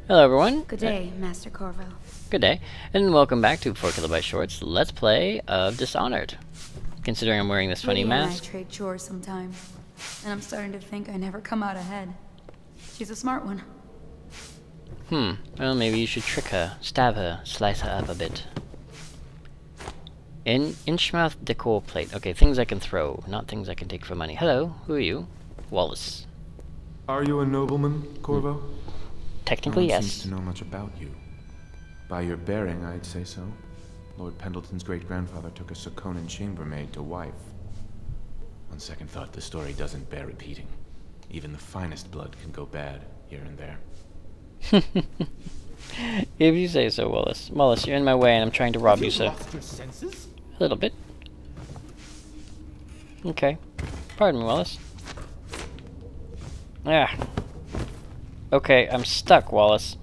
Hello everyone. Good day, Master Corvo. Good day, and welcome back to 4KB Shorts Let's Play of Dishonored. Considering I'm wearing this funny Lydia mask. and I trade chores sometime, and I'm starting to think I never come out ahead. She's a smart one. Well, maybe you should trick her, stab her, slice her up a bit. Inchmouth decor plate. Okay, things I can throw, not things I can take for money. Hello, who are you? Wallace. Are you a nobleman, Corvo? Technically, No one yes. seems to know much about you. By your bearing, I'd say so. Lord Pendleton's great-grandfather took a Sokonan chambermaid to wife. On second thought, the story doesn't bear repeating. Even the finest blood can go bad, here and there. If you say so, Wallace. Wallace, you're in my way and I'm trying to rob you, sir. Lost your senses? A little bit. Okay. Pardon me, Wallace. Ah. Okay, I'm stuck, Wallace.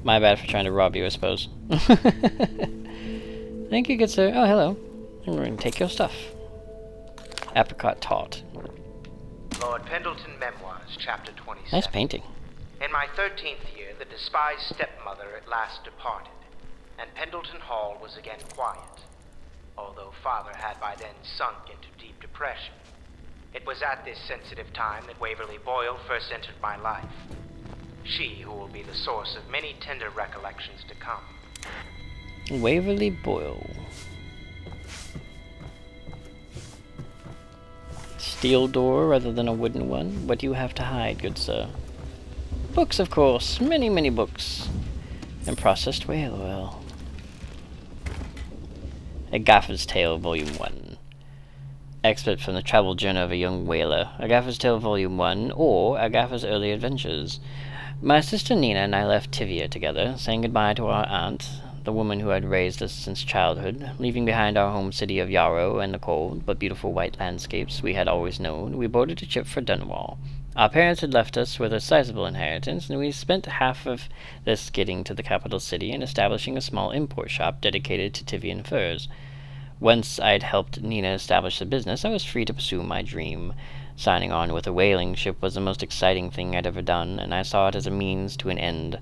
My bad for trying to rob you, I suppose. Thank you, good sir. Oh, hello. I'm going to take your stuff. Apricot tart. Lord Pendleton Memoirs, Chapter 27. Nice painting. In my 13th year, the despised stepmother at last departed, and Pendleton Hall was again quiet, although father had by then sunk into deep depression. It was at this sensitive time that Waverly Boyle first entered my life. She who will be the source of many tender recollections to come. Waverly Boyle. Steel door rather than a wooden one? What do you have to hide, good sir? Books, of course. Many, many books. And processed whale oil. Agathas Tale, Volume 1. Excerpt from the travel journal of a young whaler. Agathas Tale, Volume 1, or Agathas' Early Adventures. My sister Nina and I left Tivia together, saying goodbye to our aunt, the woman who had raised us since childhood, leaving behind our home city of Yarrow and the cold but beautiful white landscapes we had always known. We boarded a ship for Dunwall. Our parents had left us with a sizable inheritance, and we spent half of this getting to the capital city and establishing a small import shop dedicated to Tivian furs. Once I'd helped Nina establish the business, I was free to pursue my dream. Signing on with a whaling ship was the most exciting thing I'd ever done, and I saw it as a means to an end.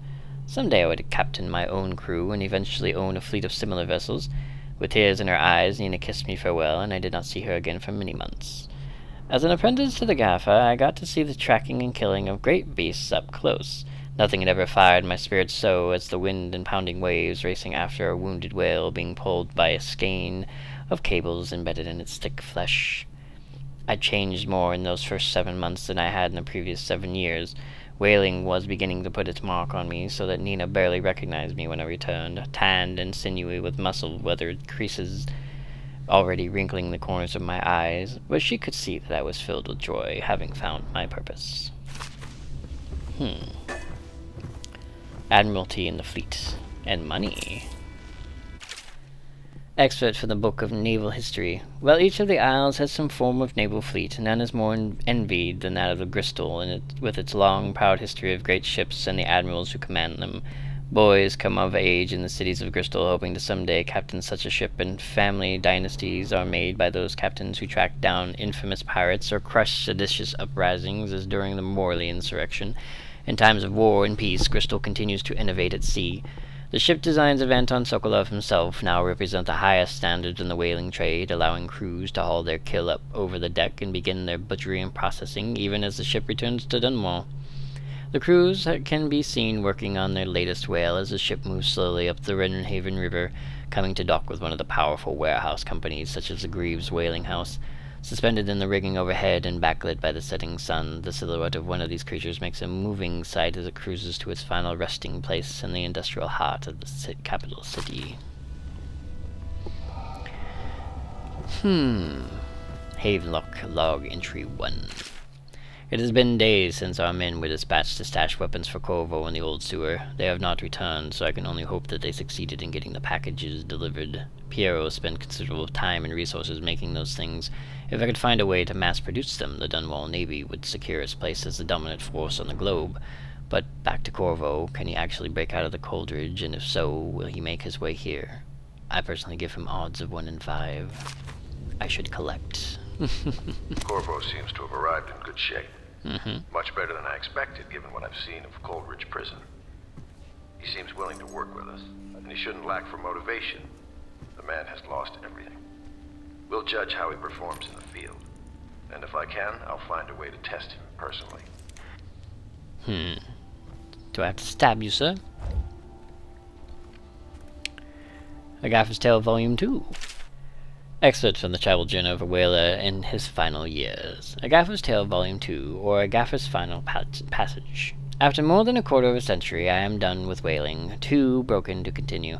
Someday I would captain my own crew and eventually own a fleet of similar vessels. With tears in her eyes, Nina kissed me farewell, and I did not see her again for many months. As an apprentice to the Gaffer, I got to see the tracking and killing of great beasts up close. Nothing had ever fired my spirits so as the wind and pounding waves racing after a wounded whale being pulled by a skein of cables embedded in its thick flesh. I'd changed more in those first 7 months than I had in the previous 7 years. Whaling was beginning to put its mark on me, so that Nina barely recognized me when I returned, tanned and sinewy with muscle-weathered creases already wrinkling the corners of my eyes, but she could see that I was filled with joy, having found my purpose. Admiralty in the fleet. And money. Excerpt from the book of Naval History. Well, each of the isles has some form of naval fleet, and none is more envied than that of the Bristol, with its long, proud history of great ships and the admirals who command them. Boys come of age in the cities of Bristol, hoping to someday captain such a ship, and family dynasties are made by those captains who track down infamous pirates or crush seditious uprisings, as during the Morley insurrection. In times of war and peace, Bristol continues to innovate at sea. The ship designs of Anton Sokolov himself now represent the highest standards in the whaling trade, allowing crews to haul their kill up over the deck and begin their butchery and processing, even as the ship returns to Dunwall. The crews can be seen working on their latest whale as the ship moves slowly up the Reddenhaven River, coming to dock with one of the powerful warehouse companies, such as the Greaves Whaling House. Suspended in the rigging overhead and backlit by the setting sun, the silhouette of one of these creatures makes a moving sight as it cruises to its final resting place in the industrial heart of the capital city. Havelock Log Entry 1. It has been days since our men were dispatched to stash weapons for Corvo in the old sewer. They have not returned, so I can only hope that they succeeded in getting the packages delivered. Piero spent considerable time and resources making those things. If I could find a way to mass-produce them, the Dunwall Navy would secure its place as the dominant force on the globe. But back to Corvo, can he actually break out of the Coldridge, and if so, will he make his way here? I personally give him odds of 1 in 5. I should collect. Corvo seems to have arrived in good shape. Mm-hmm. Much better than I expected, given what I've seen of Coldridge Prison. willing to work with us, and he shouldn't lack for motivation. The man has lost everything. We'll judge how he performs in the field. And if I can, I'll find a way to test him personally. Do I have to stab you, sir? Agathas Tale Volume 2. Excerpts from the travel journal of a whaler in his final years. Agathas Tale Volume 2, or Agathas' Final Passage. After more than a quarter of a century, I am done with whaling, too broken to continue.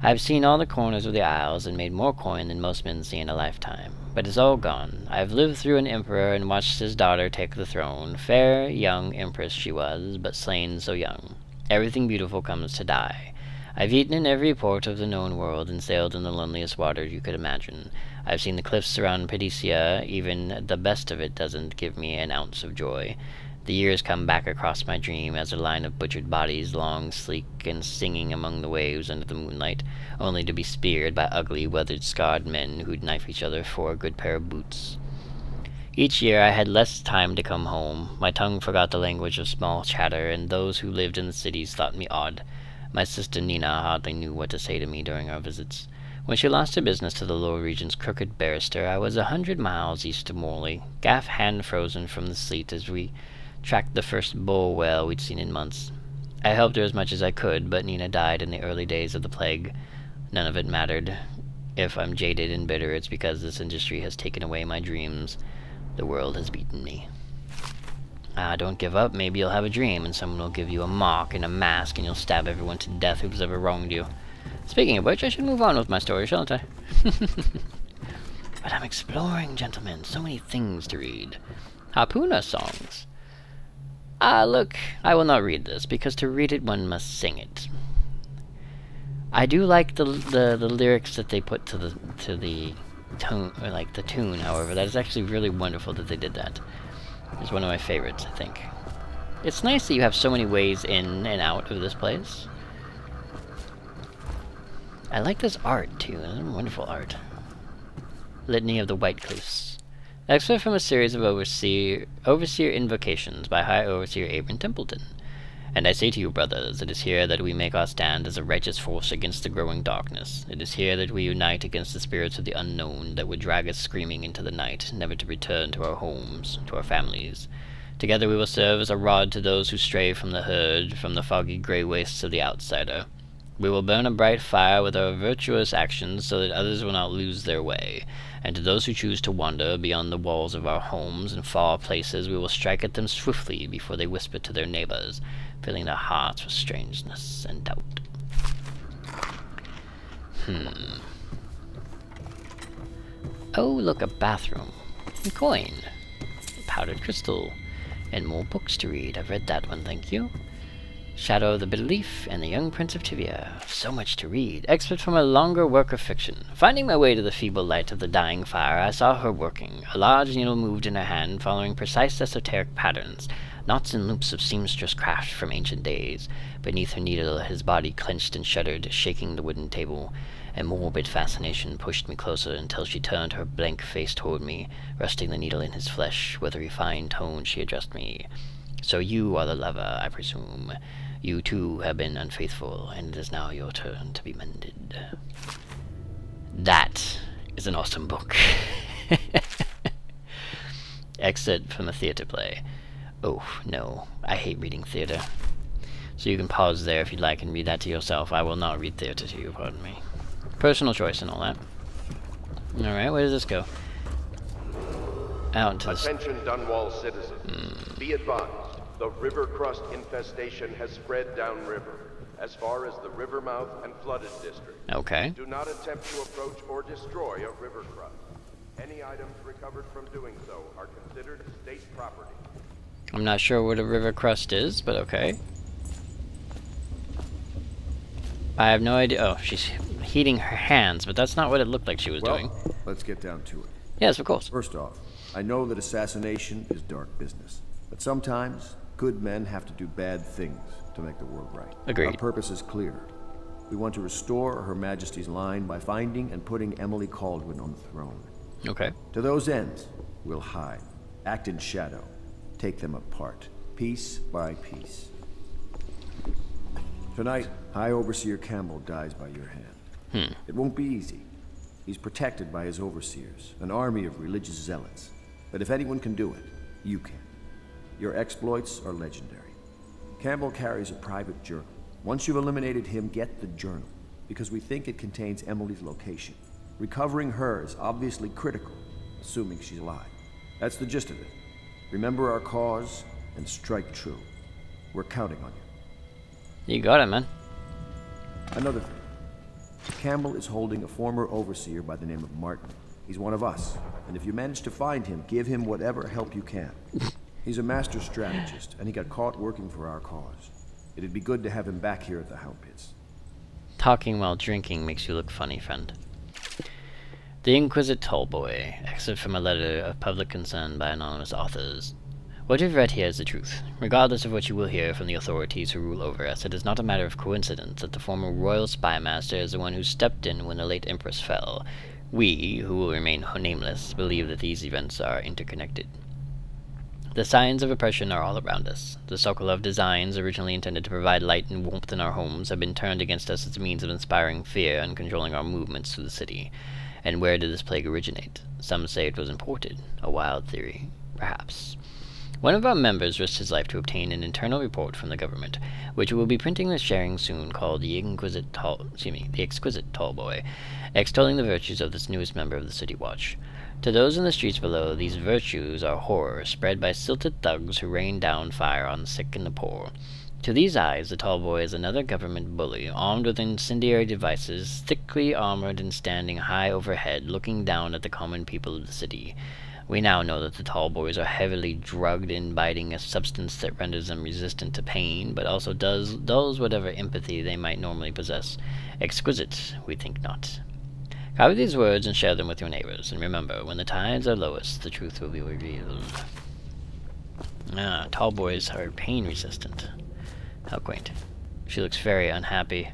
I have seen all the corners of the isles, and made more coin than most men see in a lifetime. But it's all gone. I have lived through an emperor, and watched his daughter take the throne. Fair, young empress she was, but slain so young. Everything beautiful comes to die. I've eaten in every port of the known world, and sailed in the loneliest waters you could imagine. I've seen the cliffs around Padesia. Even the best of it doesn't give me an ounce of joy. The years come back across my dream as a line of butchered bodies, long, sleek, and singing among the waves under the moonlight, only to be speared by ugly, weathered, scarred men who'd knife each other for a good pair of boots. Each year I had less time to come home. My tongue forgot the language of small chatter, and those who lived in the cities thought me odd. My sister Nina hardly knew what to say to me during our visits. When she lost her business to the Lower Region's crooked barrister, I was 100 miles east of Morley, gaff hand-frozen from the sleet as we tracked the first bull whale we'd seen in months. I helped her as much as I could, but Nina died in the early days of the plague. None of it mattered. If I'm jaded and bitter, it's because this industry has taken away my dreams. The world has beaten me. Don't give up. Maybe you'll have a dream, and someone will give you a mock and a mask, and you'll stab everyone to death who's ever wronged you. Speaking of which, I should move on with my story, shan't I? But I'm exploring, gentlemen. So many things to read. Harpooner songs. Look, I will not read this, because to read it one must sing it. I do like the lyrics that they put to the tone, or like the tune, however. That is actually really wonderful that they did that. It's one of my favorites, I think. It's nice that you have so many ways in and out of this place. I like this art, too. It's wonderful art. Litany of the White Cliffs. Excerpt from a series of Overseer Invocations by High Overseer Abram Templeton. And I say to you, brothers, it is here that we make our stand as a righteous force against the growing darkness. It is here that we unite against the spirits of the unknown that would drag us screaming into the night, never to return to our homes, to our families. Together we will serve as a rod to those who stray from the herd, from the foggy gray wastes of the outsider. We will burn a bright fire with our virtuous actions so that others will not lose their way. And to those who choose to wander beyond the walls of our homes and far places, we will strike at them swiftly before they whisper to their neighbors, filling their hearts with strangeness and doubt. Oh, look, a bathroom. A coin. A powdered crystal. And more books to read. I've read that one, thank you. Shadow of the Bitter Leaf, and The Young Prince of Tivia. So much to read. Excerpt from a longer work of fiction. Finding my way to the feeble light of the dying fire, I saw her working. A large needle moved in her hand, following precise esoteric patterns. Knots and loops of seamstress craft from ancient days. Beneath her needle, his body clenched and shuddered, shaking the wooden table. A morbid fascination pushed me closer until she turned her blank face toward me, resting the needle in his flesh. With a refined tone, she addressed me. So you are the lover, I presume. You too have been unfaithful, and it is now your turn to be mended. That is an awesome book. Exit from a theater play. Oh, no. I hate reading theater. So you can pause there if you'd like and read that to yourself. I will not read theater to you, pardon me. Personal choice and all that. Alright, where does this go? Out into this. Attention Dunwall citizens. Be advised, the river crust infestation has spread downriver, as far as the river mouth and flooded district. Okay. Do not attempt to approach or destroy a river crust. Any items recovered from doing so are considered state property. I'm not sure what a river crust is, but okay. I have no idea. Oh, she's heating her hands, but that's not what it looked like she was doing. Let's get down to it. Yes, of course. First off, I know that assassination is dark business, but sometimes good men have to do bad things to make the world right. Agreed. Our purpose is clear. We want to restore Her Majesty's line by finding and putting Emily Caldwin on the throne. Okay. To those ends, we'll hide, act in shadow, take them apart, piece by piece. Tonight, High Overseer Campbell dies by your hand. It won't be easy. He's protected by his overseers, an army of religious zealots. But if anyone can do it, you can. Your exploits are legendary. Campbell carries a private journal. Once you've eliminated him, get the journal, because we think it contains Emily's location. Recovering her is obviously critical, assuming she's alive. That's the gist of it. Remember our cause, and strike true. We're counting on you. You got it, man. Another thing. Campbell is holding a former overseer by the name of Martin. He's one of us, and if you manage to find him, give him whatever help you can. He's a master strategist, and he got caught working for our cause. It'd be good to have him back here at the Hound Pits. Talking while drinking makes you look funny, friend. The Inquisitor Tallboy, excerpt from a letter of public concern by anonymous authors. What you've read here is the truth. Regardless of what you will hear from the authorities who rule over us, it is not a matter of coincidence that the former royal spy master is the one who stepped in when the late Empress fell. We, who will remain nameless, believe that these events are interconnected. The signs of oppression are all around us. The Sokolov designs, originally intended to provide light and warmth in our homes, have been turned against us as a means of inspiring fear and controlling our movements through the city. And where did this plague originate? Some say it was imported. A wild theory. Perhaps. One of our members risked his life to obtain an internal report from the government, which we will be printing and sharing soon, called the Exquisite Tallboy, extolling the virtues of this newest member of the City Watch. To those in the streets below, these virtues are horror, spread by silted thugs who rain down fire on the sick and the poor. To these eyes, the Tallboy is another government bully, armed with incendiary devices, thickly armored and standing high overhead, looking down at the common people of the city. We now know that the Tallboys are heavily drugged, imbibing a substance that renders them resistant to pain, but also dulls whatever empathy they might normally possess. Exquisite, we think not. Copy these words and share them with your neighbors, and remember, when the tides are lowest, the truth will be revealed. Tallboys are pain resistant. How quaint. She looks very unhappy.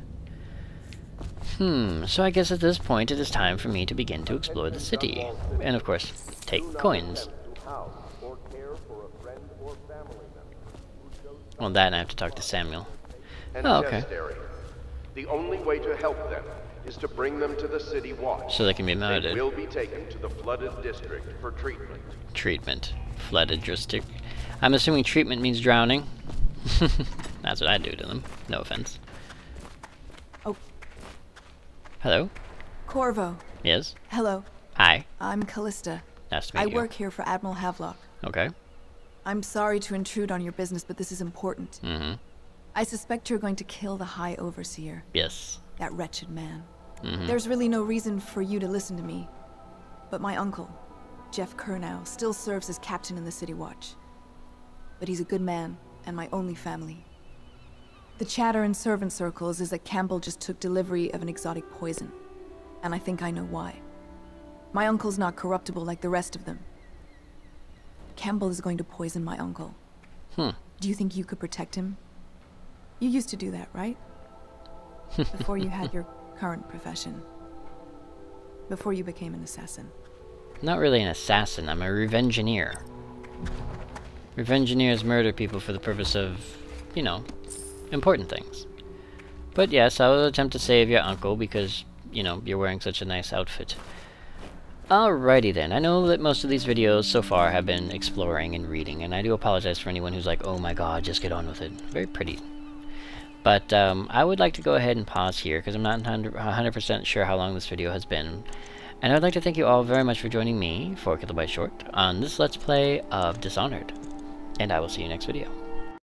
So I guess at this point it is time for me to begin to explore the city. And of course, take coins. Well, that and I have to talk to Samuel. Oh, okay. The only way to help them is to bring them to the City Watch. So they can be murdered. They will be taken to the flooded district for treatment. Treatment. Flooded district. I'm assuming treatment means drowning. That's what I do to them. No offense. Oh. Hello? Corvo. Yes? Hello. Hi. I'm Callista. Nice to meet you. I work here for Admiral Havelock. Okay. I'm sorry to intrude on your business, but this is important. I suspect you're going to kill the High Overseer. Yes. That wretched man. There's really no reason for you to listen to me. But my uncle, Jeff Kernow, still serves as captain in the City Watch. But he's a good man, and my only family. The chatter in servant circles is that Campbell just took delivery of an exotic poison. And I think I know why. My uncle's not corruptible like the rest of them. Campbell is going to poison my uncle. Do you think you could protect him? You used to do that, right? Before you had your current profession. Before you became an assassin. Not really an assassin, I'm a revengeneer. Revengeneers murder people for the purpose of, you know, important things. But yes, I will attempt to save your uncle because, you know, you're wearing such a nice outfit. Alrighty then, I know that most of these videos so far have been exploring and reading, and I do apologize for anyone who's like, oh my god, just get on with it. Very pretty. But I would like to go ahead and pause here because I'm not 100% sure how long this video has been. And I would like to thank you all very much for joining me, 4 Kilobyte Short, on this Let's Play of Dishonored. And I will see you next video.